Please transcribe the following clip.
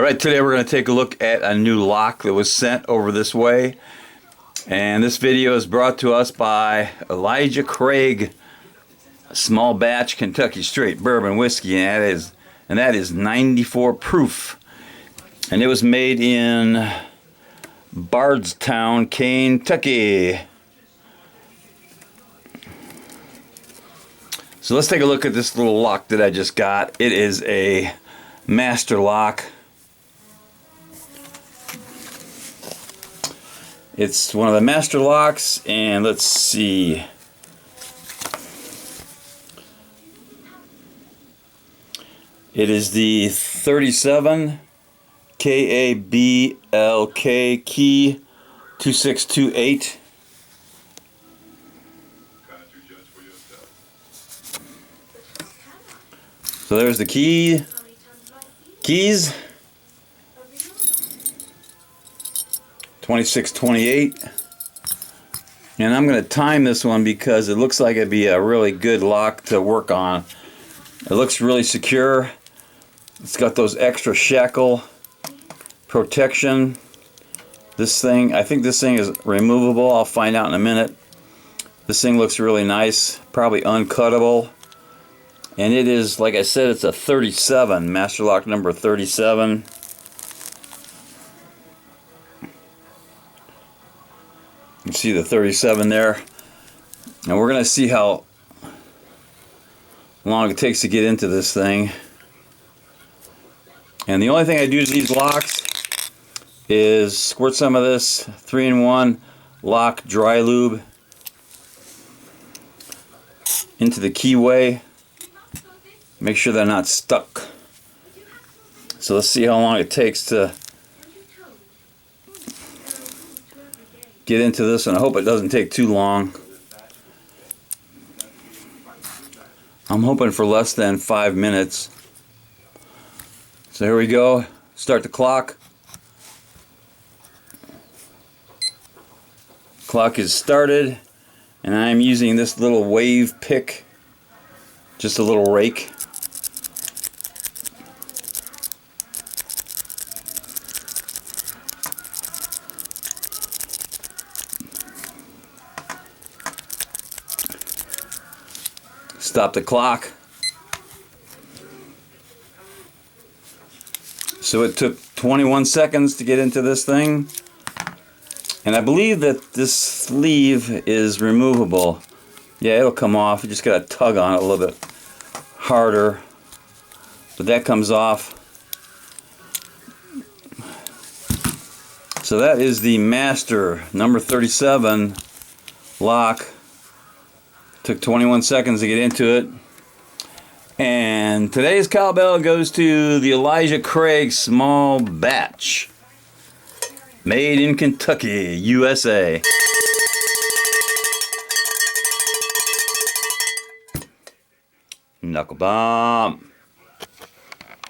Alright, today we're going to take a look at a new lock that was sent over this way. And this video is brought to us by Elijah Craig Small Batch Kentucky Straight Bourbon Whiskey, and that is 94 proof. And it was made in Bardstown, Kentucky. So let's take a look at this little lock that I just got. It is a master lock. It's one of the master locks, and let's see. It is the 37 KABLK key 2628. So there's the keys. 2628. And I'm going to time this one because it looks like it'd be a really good lock to work on. It looks really secure. It's got those extra shackle protection. This thing, I think this thing is removable. I'll find out in a minute. This thing looks really nice, probably uncuttable. And it is, like I said, it's a 37, master lock number 37. You can see the 37 there. And we're going to see how long it takes to get into this thing. And the only thing I do to these locks is squirt some of this 3-in-1 lock dry lube into the keyway. Make sure they're not stuck. So let's see how long it takes to get into this, and I hope it doesn't take too long. I'm hoping for less than 5 minutes. So here we go. Start the clock. Clock is started, and I'm using this little wave pick, just a little rake. Stop the clock. So it took 21 seconds to get into this thing. And I believe that this sleeve is removable. Yeah, it'll come off. You just gotta tug on it a little bit harder. But that comes off. So that is the master number 37 lock. Took 21 seconds to get into it. And today's cowbell goes to the Elijah Craig Small Batch. Made in Kentucky, USA. Knuckle bomb.